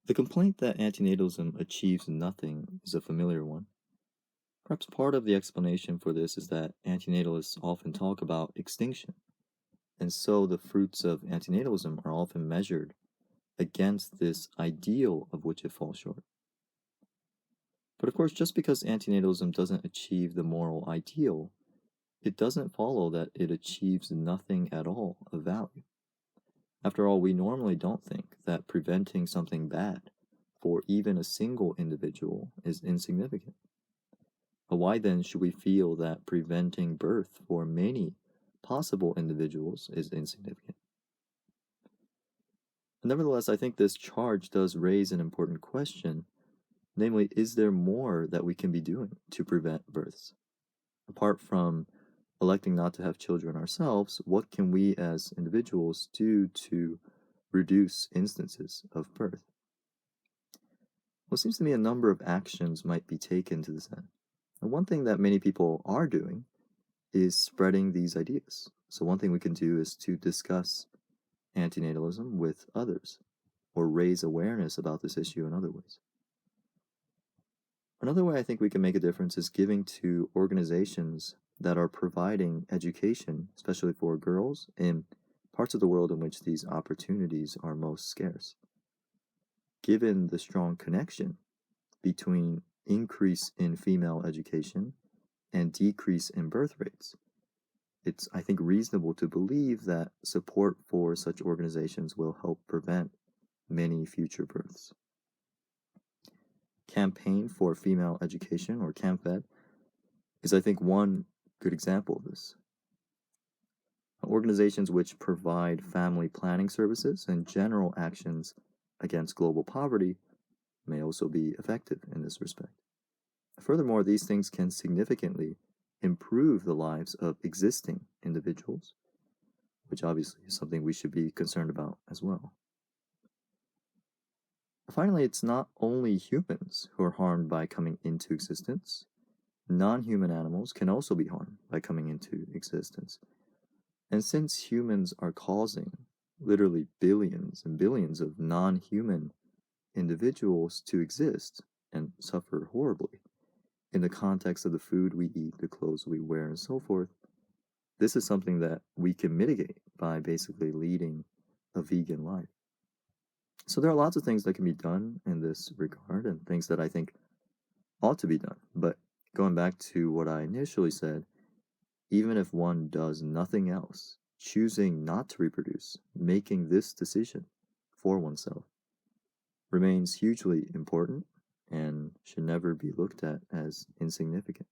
The complaint that antinatalism achieves nothing is a familiar one. Perhaps part of the explanation for this is that antinatalists often talk about extinction, and so the fruits of antinatalism are often measured against this ideal of which it falls short. But of course, just because antinatalism doesn't achieve the moral ideal, it doesn't follow that it achieves nothing at all of value. After all, we normally don't think that preventing something bad for even a single individual is insignificant. But why then should we feel that preventing birth for many possible individuals is insignificant? Nevertheless, I think this charge does raise an important question, namely, is there more that we can be doing to prevent births? Apart from electing not to have children ourselves, what can we as individuals do to reduce instances of birth? Well, it seems to me a number of actions might be taken to this end. And one thing that many people are doing is spreading these ideas. So one thing we can do is to discuss antinatalism with others or raise awareness about this issue in other ways. Another way I think we can make a difference is giving to organizations that are providing education, especially for girls, in parts of the world in which these opportunities are most scarce. Given the strong connection between increase in female education and decrease in birth rates, it's, I think, reasonable to believe that support for such organizations will help prevent many future births. Campaign for Female Education, or CAMFED, is, I think, one good example of this. Organizations which provide family planning services and general actions against global poverty may also be effective in this respect. Furthermore, these things can significantly improve the lives of existing individuals, which obviously is something we should be concerned about as well. Finally, it's not only humans who are harmed by coming into existence. Non-human animals can also be harmed by coming into existence. And since humans are causing literally billions and billions of non-human individuals to exist and suffer horribly in the context of the food we eat, the clothes we wear, and so forth, this is something that we can mitigate by basically leading a vegan life. So there are lots of things that can be done in this regard and things that I think ought to be done. But going back to what I initially said, even if one does nothing else, choosing not to reproduce, making this decision for oneself, remains hugely important and should never be looked at as insignificant.